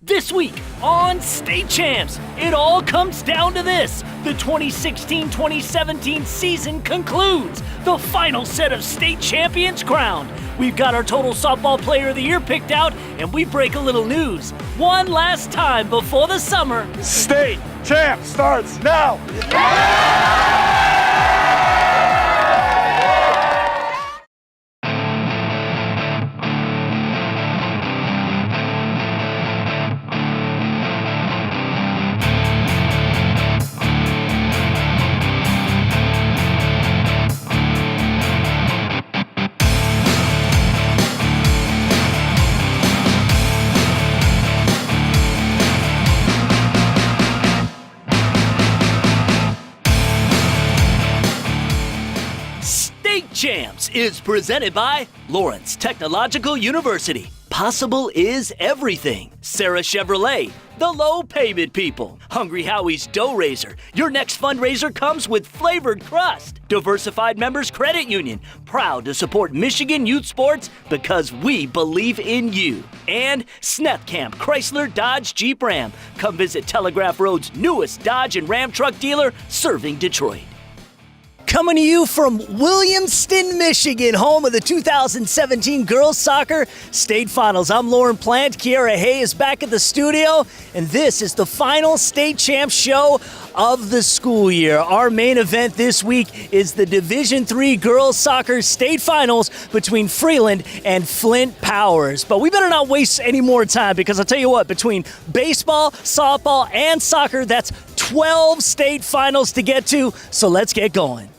This week on State Champs, it all comes down to this. The 2016-2017 season concludes. The final set of state champions crowned. We've got our total softball player of the year picked out, and we break a little news. One last time before the summer. State Champ starts now. State Champs is presented by Lawrence Technological University. Possible is everything. Sarah Chevrolet, the low payment people. Hungry Howie's Dough Raiser. Your next fundraiser comes with flavored crust. Diversified Members Credit Union. Proud to support Michigan youth sports because we believe in you. And Sneth Camp Chrysler Dodge Jeep Ram. Come visit Telegraph Road's newest Dodge and Ram truck dealer serving Detroit. Coming to you from Williamston, Michigan, home of the 2017 Girls Soccer State Finals. I'm Lauren Plant. Kiara Hay is back at the studio, and this is the final State Champs show of the school year. Our main event this week is the Division III Girls Soccer State Finals between Freeland and Flint Powers. But we better not waste any more time because I'll tell you what, between baseball, softball, and soccer, that's 12 state finals to get to, so let's get going.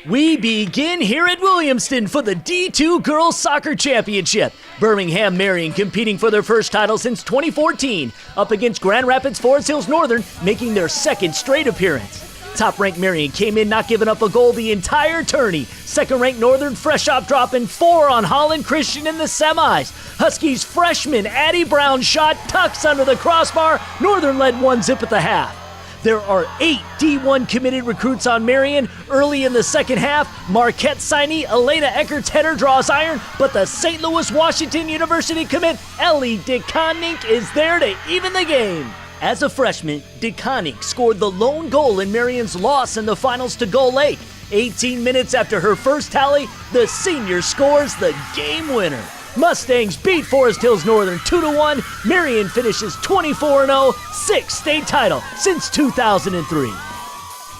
We begin here at Williamston for the D2 Girls Soccer Championship. Birmingham Marion competing for their first title since 2014, up against Grand Rapids Forest Hills Northern, making their second straight appearance. Top-ranked Marion came in not giving up a goal the entire tourney. Second-ranked Northern fresh off dropping 4 on Holland Christian in the semis. Huskies freshman Addie Brown shot tucks under the crossbar. Northern led 1-0 at the half. There are 8 D1 committed recruits on Marion. Early in the second half, Marquette signee Elena Eckert's header draws iron, but the St. Louis Washington University commit Ellie DeConnick is there to even the game. As a freshman, DeConnick scored the lone goal in Marion's loss in the finals to Gull Lake. 18 minutes after her first tally, the senior scores the game winner. Mustangs beat Forest Hills Northern 2-1. Marion finishes 24-0, 6th state title since 2003.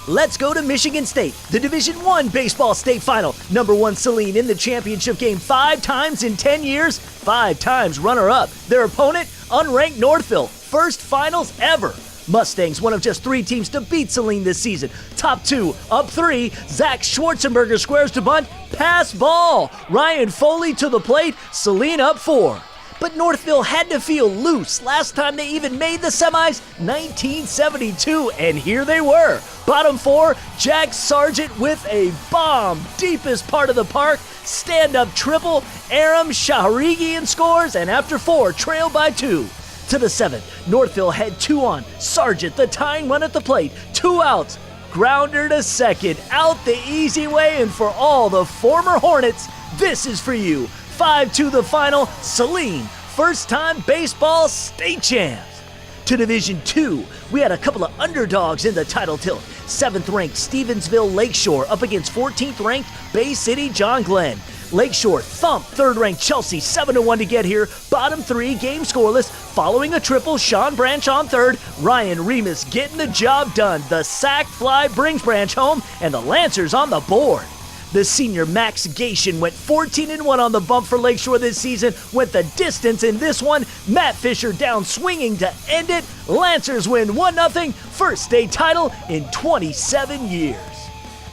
Let's go to Michigan State, the Division I baseball state final. Number 1 Saline in the championship game 5 times in 10 years, 5 times runner-up. Their opponent, unranked Northville, first finals ever. Mustangs, one of just 3 teams to beat Saline this season. Top 2, up 3, Zach Schwarzenberger squares to bunt, pass ball. Ryan Foley to the plate, Saline up 4. But Northville had to feel loose last time they even made the semis, 1972, and here they were. Bottom 4, Jack Sargent with a bomb, deepest part of the park, stand-up triple, Aram Shaharigian scores, and after 4, trail by 2. To the 7th, Northville had 2 on. Sargent, the tying run at the plate. 2 outs. Grounder to second. Out the easy way, and for all the former Hornets, this is for you. 5-2 the final. Saline, first-time baseball state champs. To Division II, we had a couple of underdogs in the title tilt. 7th-ranked Stevensville Lakeshore up against 14th-ranked Bay City John Glenn. Lakeshore thumped 3rd-ranked Chelsea 7-1 to get here. Bottom 3 game scoreless. Following a triple, Sean Branch on 3rd. Ryan Remus getting the job done. The sac fly brings Branch home, and the Lancers on the board. The senior Max Gation went 14-1 on the bump for Lakeshore this season. Went the distance in this one. Matt Fisher down swinging to end it. Lancers win 1-0. First state title in 27 years.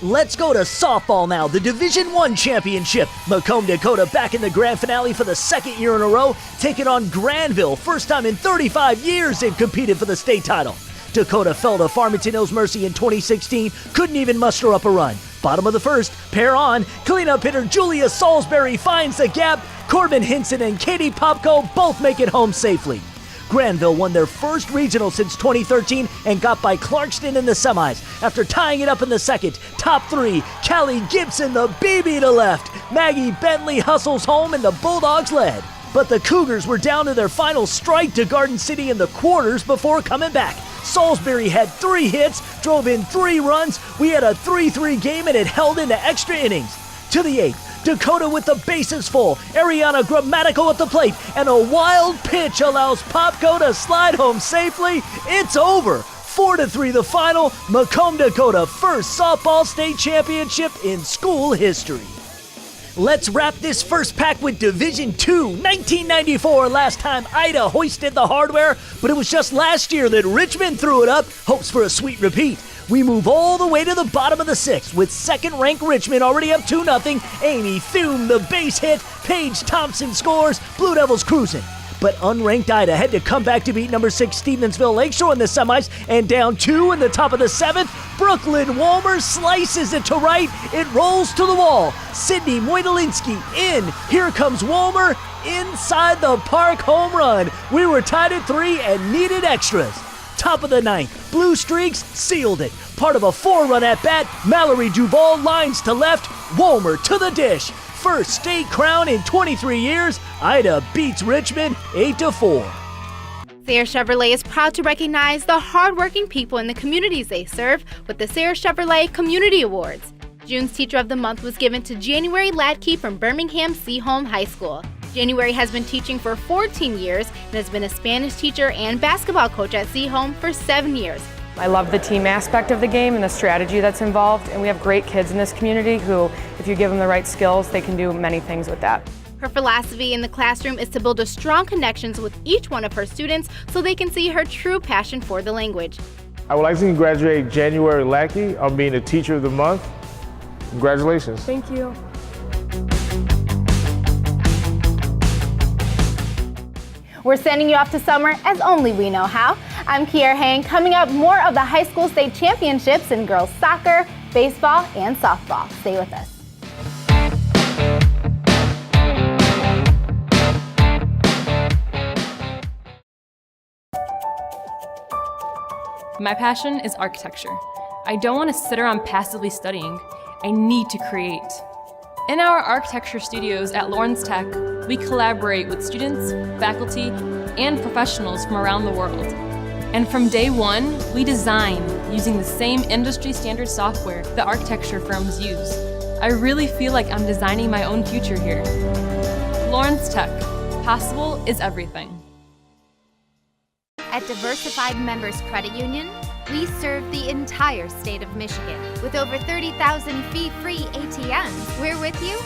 Let's go to softball now, the Division I championship. Macomb Dakota back in the grand finale for the 2nd year in a row, taking on Granville. First time in 35 years they've competed for the state title. Dakota fell to Farmington Hills Mercy in 2016, couldn't even muster up a run. Bottom of the 1st, pair on, cleanup hitter Julia Salisbury finds the gap. Corbin Hinson and Katie Popko both make it home safely. Granville won their first regional since 2013 and got by Clarkston in the semis. After tying it up in the second, top 3, Callie Gibson, the BB to left. Maggie Bentley hustles home and the Bulldogs led. but the Cougars were down to their final strike to Garden City in the quarters before coming back. Salisbury had 3 hits, drove in 3 runs. We had a 3-3 game and it held into extra innings. To the 8th, Dakota with the bases full. Ariana Grammatical at the plate, and a wild pitch allows Popko to slide home safely. It's over. 4-3 the final. Macomb, Dakota, first softball state championship in school history. Let's wrap this first pack with Division II. 1994, last time Ida hoisted the hardware, but it was just last year that Richmond threw it up. Hopes for a sweet repeat. We move all the way to the bottom of the 6th with second-ranked Richmond already up 2-0. Amy Thune the base hit. Paige Thompson scores. Blue Devils cruising. But unranked Ida had to come back to beat number 6 Stevensville Lakeshore in the semis, and down 2 in the top of the 7th, Brooklyn Walmer slices it to right. It rolls to the wall. Sydney Moydalinski in. Here comes Walmer. Inside the park home run. We were tied at 3 and needed extras. Top of the 9th, Blue Streaks sealed it. Part of a 4-run at-bat, Mallory Duval lines to left. Walmer to the dish. First state crown in 23 years, Ida beats Richmond 8-4. Sayre Chevrolet is proud to recognize the hardworking people in the communities they serve with the Sayre Chevrolet Community Awards. June's Teacher of the Month was given to January Ladke from Birmingham Seaholm High School. January has been teaching for 14 years and has been a Spanish teacher and basketball coach at Seaholm for 7 years. I love the team aspect of the game and the strategy that's involved, and we have great kids in this community who, if you give them the right skills, they can do many things with that. Her philosophy in the classroom is to build a strong connections with each one of her students so they can see her true passion for the language. I would like to congratulate January Lackey on being the Teacher of the Month. Congratulations. Thank you. We're sending you off to summer as only we know how. I'm Kiera Hang. Coming up, more of the high school state championships in girls soccer, baseball, and softball. Stay with us. My passion is architecture. I don't want to sit around passively studying. I need to create. In our architecture studios at Lawrence Tech, we collaborate with students, faculty, and professionals from around the world. And from day one, we design using the same industry standard software that architecture firms use. I really feel like I'm designing my own future here. Lawrence Tech, possible is everything. At Diversified Members Credit Union, we serve the entire state of Michigan. With over 30,000 fee-free ATMs, we're with you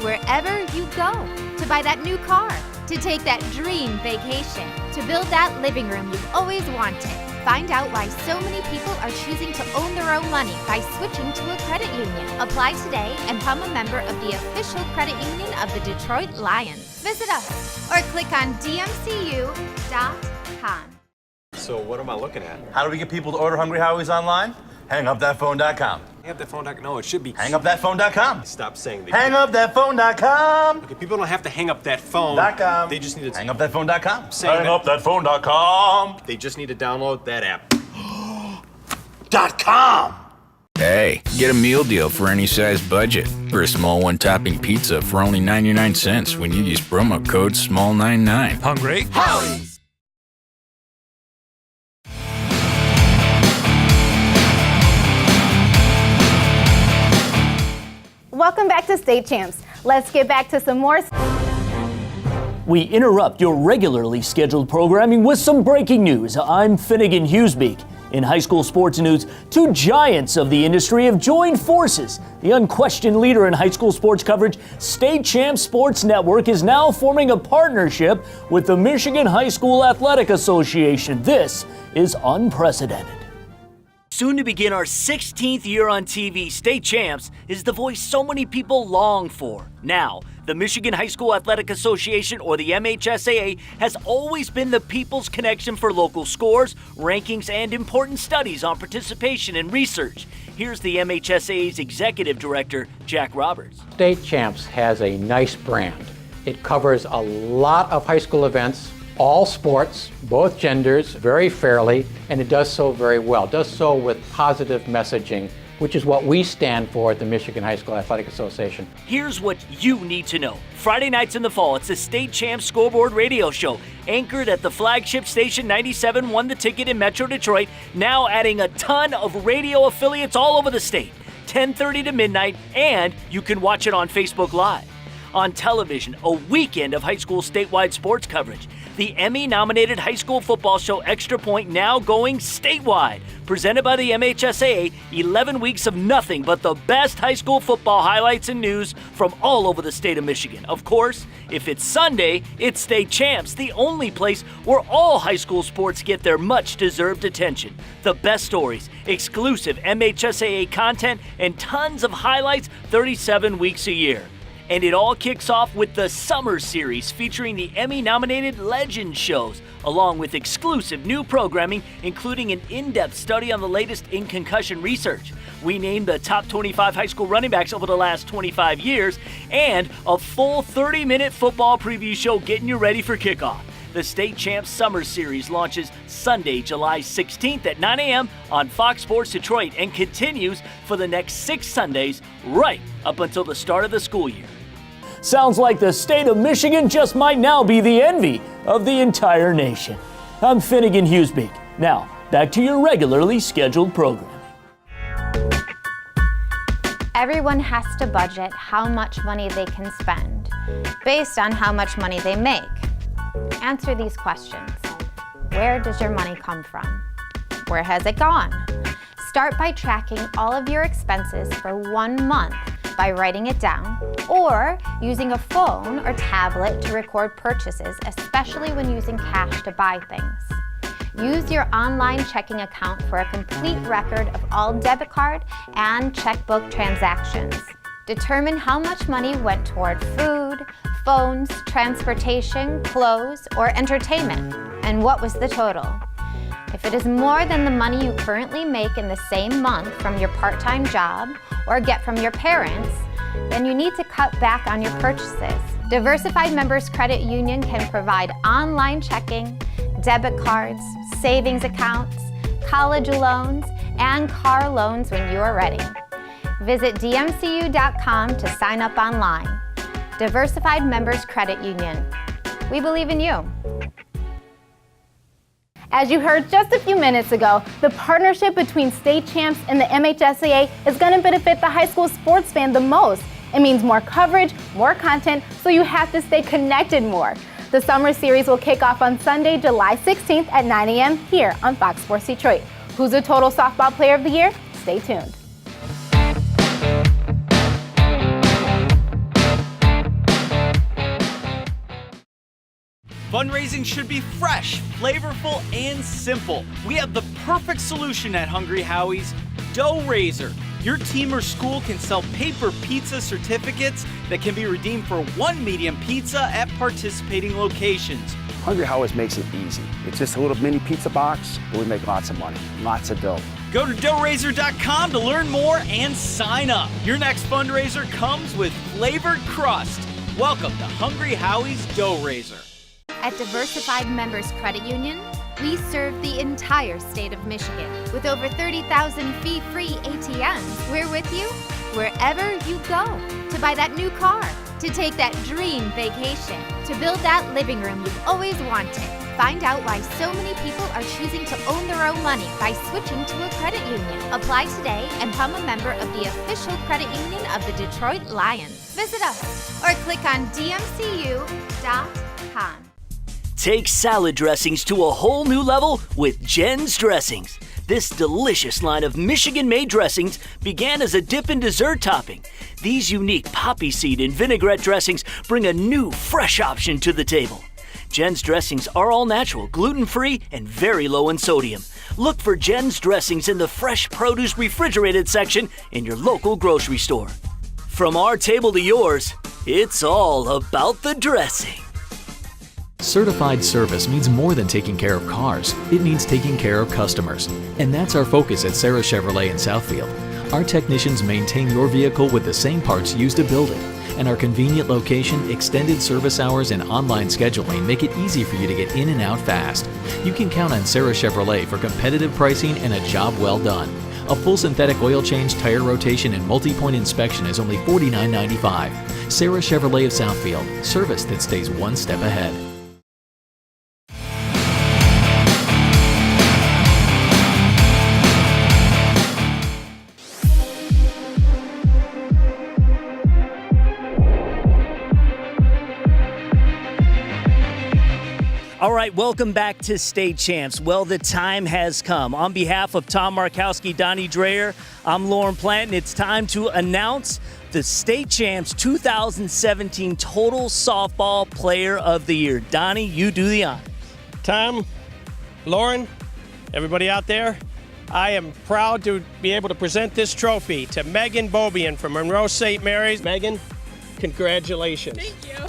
wherever you go. To buy that new car, to take that dream vacation, to build that living room you've always wanted. Find out why so many people are choosing to own their own money by switching to a credit union. Apply today and become a member of the official credit union of the Detroit Lions. Visit us or click on dmcu.com. So what am I looking at? How do we get people to order Hungry Howie's online? HangUpThatPhone.com. Hang up that phone. No, it should be. HangUpThatPhone.com. Stop saying that. HangUpThatPhone.com. Okay, people don't have to hang up that phone. .com. They just need to. HangUpThatPhone.com. Saying HangUpThatPhone.com. They just need to download that app. .com. Hey, get a meal deal for any size budget. For a small one-topping pizza for only 99 cents when you use promo code SMALL99. Hungry? Howie's. Welcome back to State Champs. Let's get back to some more. We interrupt your regularly scheduled programming with some breaking news. I'm Finnegan Hughesbeak. In high school sports news, 2 giants of the industry have joined forces. The unquestioned leader in high school sports coverage, State Champs Sports Network, is now forming a partnership with the Michigan High School Athletic Association. This is unprecedented. Soon to begin our 16th year on TV, State Champs is the voice so many people long for. Now, the Michigan High School Athletic Association, or the MHSAA, has always been the people's connection for local scores, rankings, and important studies on participation and research. Here's the MHSAA's Executive Director, Jack Roberts. State Champs has a nice brand. It covers a lot of high school events, all sports, both genders, very fairly, and it does so very well. It does so with positive messaging which is what we stand for at the Michigan High School Athletic Association. Here's what you need to know. Friday nights in the fall, it's the State Champs Scoreboard Radio Show, anchored at the flagship station 97 Won the Ticket in Metro Detroit, now adding a ton of radio affiliates all over the state. 10:30 to midnight, and you can watch it on Facebook Live. On television, a weekend of high school statewide sports coverage. The Emmy-nominated high school football show Extra Point now going statewide. Presented by the MHSAA, 11 weeks of nothing but the best high school football highlights and news from all over the state of Michigan. Of course, if it's Sunday, it's State Champs, the only place where all high school sports get their much-deserved attention. The best stories, exclusive MHSAA content, and tons of highlights 37 weeks a year. And it all kicks off with the Summer Series featuring the Emmy-nominated Legend shows, along with exclusive new programming, including an in-depth study on the latest in concussion research. We named the top 25 high school running backs over the last 25 years, and a full 30-minute football preview show getting you ready for kickoff. The State Champs Summer Series launches Sunday, July 16th at 9 a.m. on Fox Sports Detroit and continues for the next 6 Sundays right up until the start of the school year. Sounds like the state of Michigan just might now be the envy of the entire nation. I'm Finnegan Hughesbeek. Now, back to your regularly scheduled program. Everyone has to budget how much money they can spend based on how much money they make. Answer these questions. Where does your money come from? Where has it gone? Start by tracking all of your expenses for 1 month by writing it down or using a phone or tablet to record purchases, especially when using cash to buy things. Use your online checking account for a complete record of all debit card and checkbook transactions. Determine how much money went toward food, phones, transportation, clothes, or entertainment, and what was the total. If it is more than the money you currently make in the same month from your part-time job or get from your parents, then you need to cut back on your purchases. Diversified Members Credit Union can provide online checking, debit cards, savings accounts, college loans, and car loans when you are ready. Visit dmcu.com to sign up online. Diversified Members Credit Union. We believe in you. As you heard just a few minutes ago, the partnership between State Champs and the MHSAA is going to benefit the high school sports fan the most. It means more coverage, more content, so you have to stay connected more. The summer series will kick off on Sunday, July 16th at 9 a.m. here on Fox Sports Detroit. Who's the total softball player of the year? Stay tuned. Fundraising should be fresh, flavorful, and simple. We have the perfect solution at Hungry Howie's, Dough Raiser. Your team or school can sell paper pizza certificates that can be redeemed for 1 medium pizza at participating locations. Hungry Howie's makes it easy. It's just a little mini pizza box, but we make lots of money, lots of dough. Go to doughraiser.com to learn more and sign up. Your next fundraiser comes with flavored crust. Welcome to Hungry Howie's Dough Raiser. At Diversified Members Credit Union, we serve the entire state of Michigan with over 30,000 fee-free ATMs. We're with you wherever you go. To buy that new car, to take that dream vacation, to build that living room you've always wanted. Find out why so many people are choosing to own their own money by switching to a credit union. Apply today and become a member of the official credit union of the Detroit Lions. Visit us or click on dmcu.com. Take salad dressings to a whole new level with Jen's Dressings. This delicious line of Michigan-made dressings began as a dip and dessert topping. These unique poppy seed and vinaigrette dressings bring a new, fresh option to the table. Jen's Dressings are all natural, gluten-free, and very low in sodium. Look for Jen's Dressings in the fresh produce refrigerated section in your local grocery store. From our table to yours, it's all about the dressing. Certified service means more than taking care of cars. It means taking care of customers. And that's our focus at Sarah Chevrolet in Southfield. Our technicians maintain your vehicle with the same parts used to build it. And our convenient location, extended service hours, and online scheduling make it easy for you to get in and out fast. You can count on Sarah Chevrolet for competitive pricing and a job well done. A full synthetic oil change, tire rotation, and multi-point inspection is only $49.95. Sarah Chevrolet of Southfield, service that stays one step ahead. All right, welcome back to State Champs. Well, the time has come. On behalf of Tom Markowski, Donnie Dreyer, I'm Lauren Plant, and it's time to announce the State Champs 2017 Total Softball Player of the Year. Donnie, you do the honor. Tom, Lauren, everybody out there, I am proud to be able to present this trophy to Megan Beaubien from Monroe St. Mary's. Megan, congratulations. Thank you.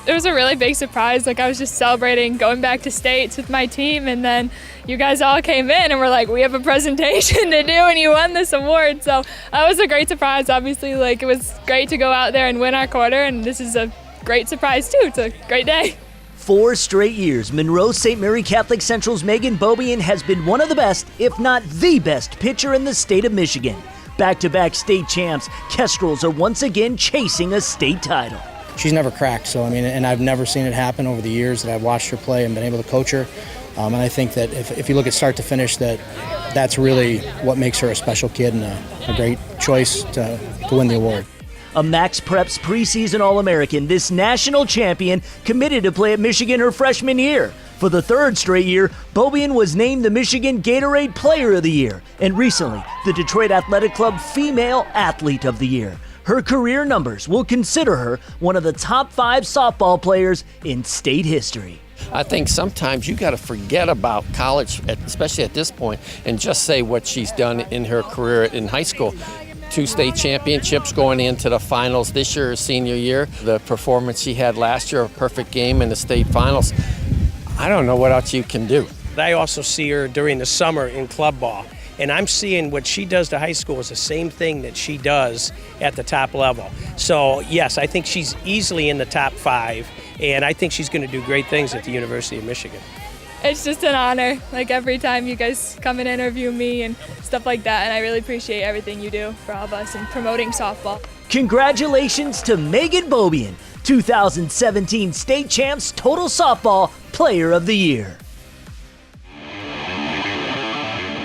It was a really big surprise. Like, I was just celebrating going back to states with my team, and then you guys all came in and were like, we have a presentation to do, and you won this award. So that was a great surprise. Obviously, like, it was great to go out there and win our quarter, and this is a great surprise too. It's a great day. 4 straight years, Monroe St. Mary Catholic Central's Megan Beaubien has been one of the best, if not the best, pitcher in the state of Michigan. Back-to-back state champs, Kestrels are once again chasing a state title. She's never cracked, so I mean, and I've never seen it happen over the years that I've watched her play and been able to coach her. And I think that if you look at start to finish, that's really what makes her a special kid and a great choice to win the award. A Max Preps preseason All-American, this national champion committed to play at Michigan her freshman year. For the 3rd straight year, Beaubien was named the Michigan Gatorade Player of the Year, and recently, the Detroit Athletic Club Female Athlete of the Year. Her career numbers will consider her one of the top 5 softball players in state history. I think sometimes you got to forget about college, especially at this point, and just say what she's done in her career in high school. 2 state championships, going into the finals this year, her senior year. The performance she had last year, a perfect game in the state finals. I don't know what else you can do. I also see her during the summer in club ball. And I'm seeing what she does to high school is the same thing that she does at the top level. So, yes, I think she's easily in the top 5, and I think she's going to do great things at the University of Michigan. It's just an honor, like every time you guys come and interview me and stuff like that, and I really appreciate everything you do for all of us in promoting softball. Congratulations to Megan Beaubien, 2017 State Champs Total Softball Player of the Year.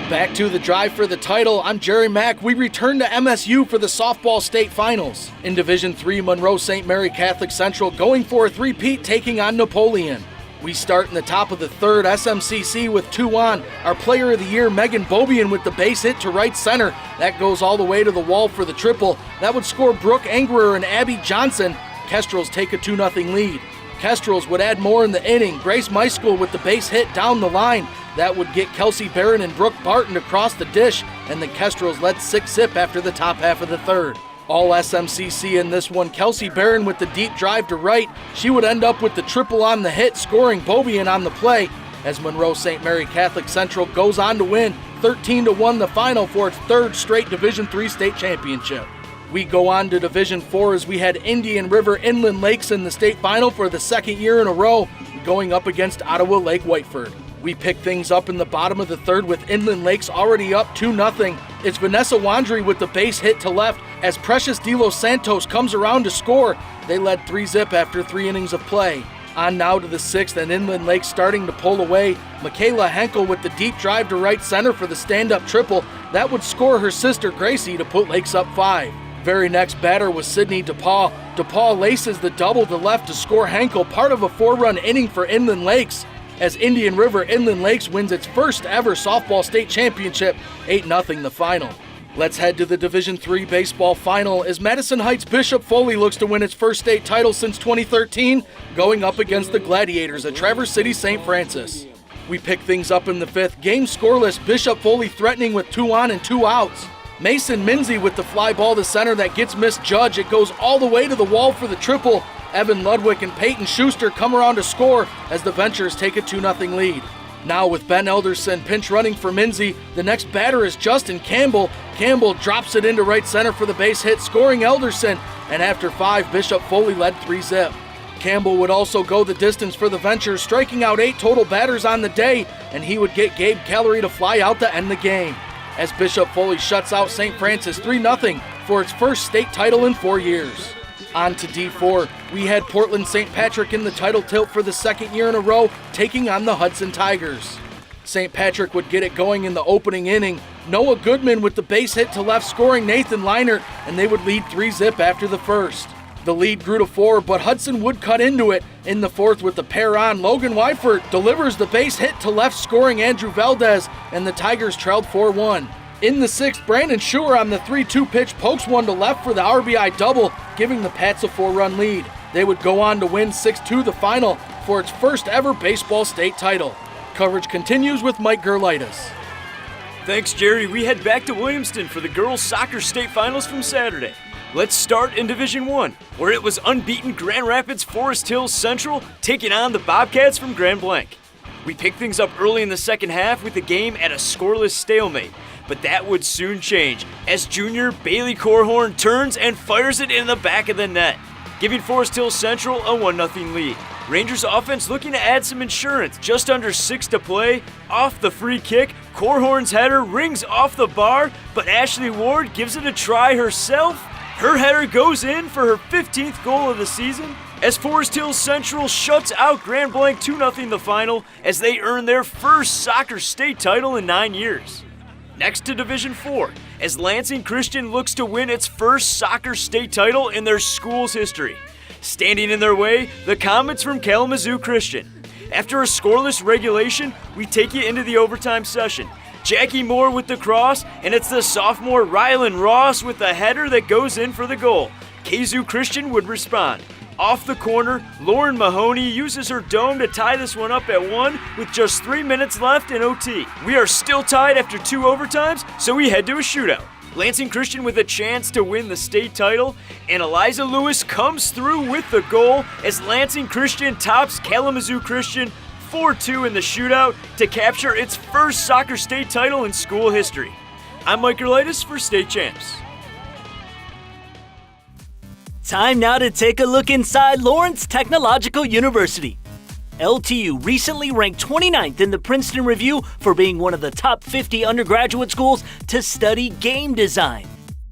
Back to the drive for the title, I'm Jerry Mack. We return to MSU for the softball state finals. In Division III, Monroe St. Mary Catholic Central going for a three-peat, taking on Napoleon. We start in the top of the 3rd, SMCC with 2 on. Our player of the year, Megan Beaubien, with the base hit to right center. That goes all the way to the wall for the triple. That would score Brooke Angerer and Abby Johnson. Kestrels take a 2-0 lead. Kestrels would add more in the inning. Grace Meiskell with the base hit down the line. That would get Kelsey Barron and Brooke Barton across the dish, and the Kestrels led 6-0 after the top half of the 3rd. All SMCC in this one, Kelsey Barron with the deep drive to right. She would end up with the triple on the hit, scoring Beaubien on the play, as Monroe St. Mary Catholic Central goes on to win 13-1 the final for its 3rd straight Division III state championship. We go on to Division IV as we had Indian River Inland Lakes in the state final for the 2nd year in a row, going up against Ottawa Lake Whiteford. We pick things up in the bottom of the 3rd with Inland Lakes already up 2-0. It's Vanessa Wandry with the base hit to left as Precious De Los Santos comes around to score. They led 3-0 after 3 innings of play. On now to the 6th, and Inland Lakes starting to pull away. Michaela Henkel with the deep drive to right center for the stand-up triple. That would score her sister Gracie to put Lakes up 5. Very next batter was Sydney DePaul. DePaul laces the double to left to score Henkel, part of a 4-run inning for Inland Lakes, as Indian River Inland Lakes wins its first ever softball state championship, 8-0 the final. Let's head to the Division III baseball final as Madison Heights Bishop Foley looks to win its first state title since 2013, going up against the Gladiators at Traverse City St. Francis. We pick things up in the 5th, game scoreless, Bishop Foley threatening with 2 on and 2 outs. Mason Minzy with the fly ball to center that gets misjudged. It goes all the way to the wall for the triple. Evan Ludwig and Peyton Schuster come around to score as the Ventures take a 2-0 lead. Now with Ben Elderson pinch running for Minzy, the next batter is Justin Campbell. Campbell drops it into right center for the base hit, scoring Elderson, and after 5, Bishop Foley led 3-0. Campbell would also go the distance for the venture, striking out 8 total batters on the day, and he would get Gabe Kellery to fly out to end the game, as Bishop Foley shuts out St. Francis 3-0 for its first state title in 4 years. On to D4, we had Portland St. Patrick in the title tilt for the second year in a row, taking on the Hudson Tigers. St. Patrick would get it going in the opening inning. Noah Goodman with the base hit to left, scoring Nathan Leinert, and they would lead 3-0 after the first. The lead grew to 4, but Hudson would cut into it in the fourth with the pair on. Logan Weifert delivers the base hit to left, scoring Andrew Valdez, and the Tigers trailed 4-1. In the sixth, Brandon Schuer on the 3-2 pitch pokes one to left for the RBI double, giving the Pats a 4-run lead. They would go on to win 6-2 the final for its first ever baseball state title. Coverage continues with Mike Gerlitis. Thanks, Jerry. We head back to Williamston for the girls' soccer state finals from Saturday. Let's start in Division 1, where it was unbeaten Grand Rapids Forest Hills Central taking on the Bobcats from Grand Blanc. We picked things up early in the second half with the game at a scoreless stalemate, but that would soon change as junior Bailey Corhorn turns and fires it in the back of the net, giving Forest Hills Central a 1-0 lead. Rangers offense looking to add some insurance. Just under 6 to play. Off the free kick, Corhorn's header rings off the bar, but Ashley Ward gives it a try herself. Her header goes in for her 15th goal of the season, as Forest Hills Central shuts out Grand Blanc 2-0 the final as they earn their first soccer state title in 9 years. Next to Division 4, as Lansing Christian looks to win its first soccer state title in their school's history. Standing in their way, the Comets from Kalamazoo Christian. After a scoreless regulation, we take you into the overtime session. Jackie Moore with the cross, and it's the sophomore Rylan Ross with the header that goes in for the goal. Kazoo Christian would respond. Off the corner, Lauren Mahoney uses her dome to tie this one up at 1 with just 3 minutes left in OT. We are still tied after 2 overtimes, so we head to a shootout. Lansing Christian with a chance to win the state title, and Eliza Lewis comes through with the goal as Lansing Christian tops Kalamazoo Christian 4-2 in the shootout to capture its first soccer state title in school history. I'm Mike Gerlitis for State Champs. Time now to take a look inside Lawrence Technological University. LTU recently ranked 29th in the Princeton Review for being one of the top 50 undergraduate schools to study game design.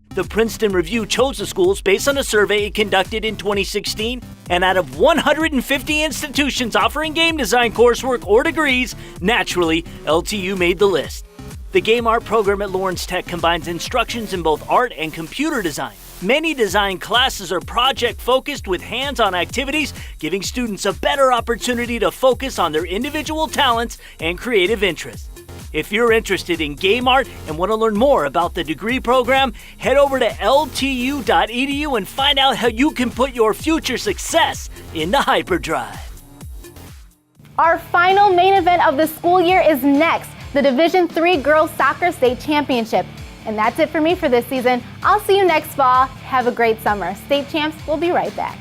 The Princeton Review chose the schools based on a survey it conducted in 2016, and out of 150 institutions offering game design coursework or degrees, naturally, LTU made the list. The Game Art program at Lawrence Tech combines instructions in both art and computer design. Many design classes are project-focused with hands-on activities, giving students a better opportunity to focus on their individual talents and creative interests. If you're interested in game art and want to learn more about the degree program, head over to ltu.edu and find out how you can put your future success into hyperdrive. Our final main event of the school year is next, the Division III Girls Soccer State Championship. And that's it for me for this season. I'll see you next fall. Have a great summer. State Champs will be right back.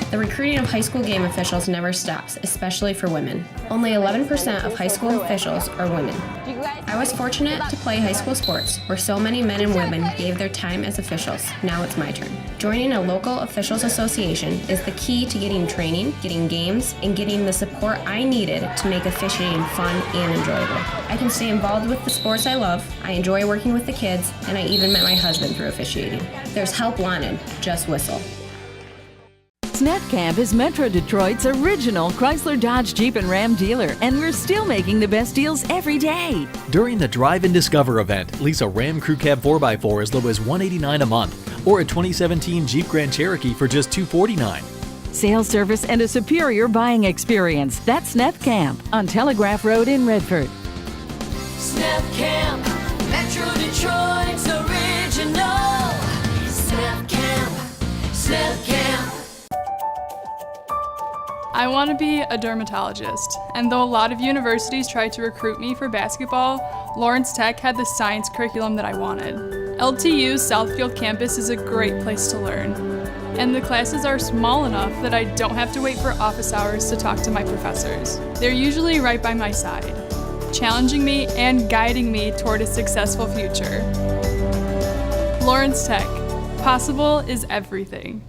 The recruiting of high school game officials never stops, especially for women. Only 11% of high school officials are women. I was fortunate to play high school sports, where so many men and women gave their time as officials. Now it's my turn. Joining a local officials association is the key to getting training, getting games, and getting the support I needed to make officiating fun and enjoyable. I can stay involved with the sports I love, I enjoy working with the kids, and I even met my husband through officiating. There's help wanted, just whistle. Snap Camp is Metro Detroit's original Chrysler, Dodge, Jeep, and Ram dealer, and we're still making the best deals every day. During the Drive and Discover event, lease a Ram Crew Cab 4x4 as low as $189 a month, or a 2017 Jeep Grand Cherokee for just $249. Sales service and a superior buying experience. That's Snap Camp on Telegraph Road in Redford. Snap Camp, Metro Detroit's original. Snap Camp, Snap Camp. I want to be a dermatologist, and though a lot of universities tried to recruit me for basketball, Lawrence Tech had the science curriculum that I wanted. LTU's Southfield campus is a great place to learn, and the classes are small enough that I don't have to wait for office hours to talk to my professors. They're usually right by my side. challenging me and guiding me toward a successful future. Lawrence Tech. Possible is everything.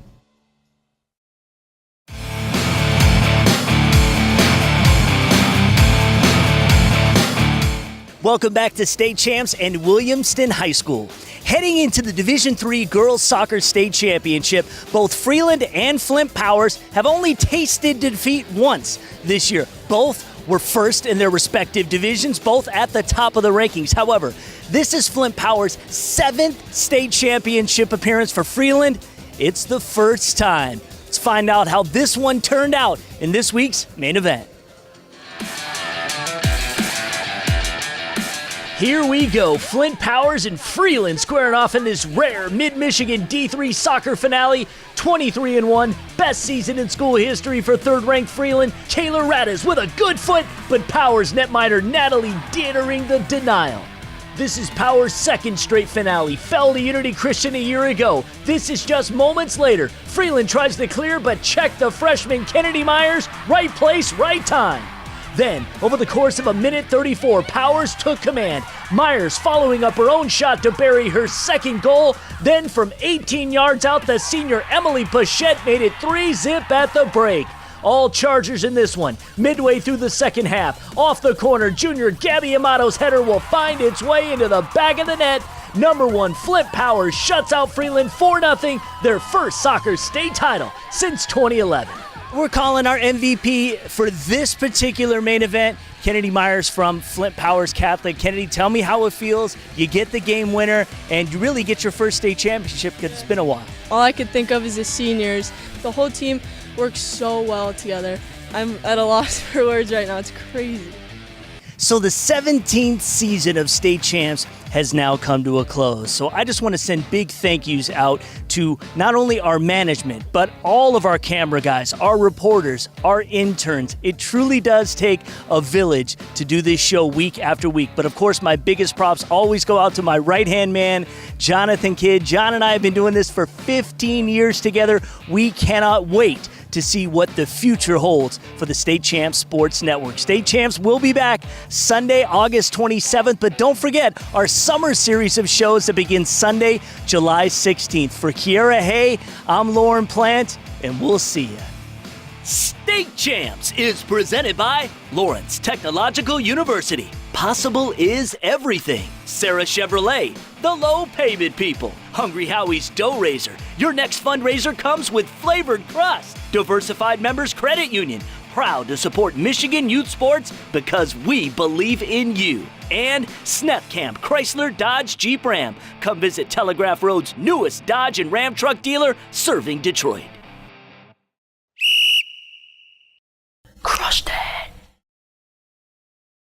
Welcome back to State Champs and Williamston High School. Heading into the Division III Girls Soccer State Championship, both Freeland and Flint Powers have only tasted defeat once this year. Both were first in their respective divisions, both at the top of the rankings. However, this is Flint Powers' 7th state championship appearance. For Freeland, it's the first time. Let's find out how this one turned out in this week's main event. Here we go, Flint Powers and Freeland squaring off in this rare Mid-Michigan D3 soccer finale. 23-1, best season in school history for third-ranked Freeland. Kayla Radis with a good foot, but Powers netminder Natalie Dietering the denial. This is Powers' second straight finale. Fell to Unity Christian a year ago. This is just moments later. Freeland tries to clear, but check the freshman Kennedy Myers. Right place, right time. Then, over the course of a minute 34, Powers took command. Myers following up her own shot to bury her second goal. Then from 18 yards out, the senior Emily Pachette made it 3-zip at the break. All Chargers in this one. Midway through the second half, off the corner, junior Gabby Amato's header will find its way into the back of the net. Number 1, Flint Powers shuts out Freeland 4-0, their first soccer state title since 2011. We're calling our MVP for this particular main event, Kennedy Myers from Flint Powers Catholic. Kennedy, tell me how it feels. You get the game winner, and you really get your first state championship because it's been a while. All I could think of is the seniors. The whole team works so well together. I'm at a loss for words right now. It's crazy. So the 17th season of State Champs has now come to a close. So I just want to send big thank yous out to not only our management, but all of our camera guys, our reporters, our interns. It truly does take a village to do this show week after week. But of course, my biggest props always go out to my right-hand man, Jonathan Kidd. John and I have been doing this for 15 years together. We cannot wait to see what the future holds for the State Champs Sports Network. State Champs will be back Sunday, August 27th, but don't forget our summer series of shows that begins Sunday, July 16th. For Kiera Hay, I'm Lauren Plant, and we'll see you. State Champs is presented by Lawrence Technological University. Possible is everything. Sarah Chevrolet, the low payment people. Hungry Howie's Dough Raiser. Your next fundraiser comes with flavored crust. Diversified Members Credit Union. Proud to support Michigan youth sports because we believe in you. And Snep Camp Chrysler Dodge Jeep Ram. Come visit Telegraph Road's newest Dodge and Ram truck dealer serving Detroit.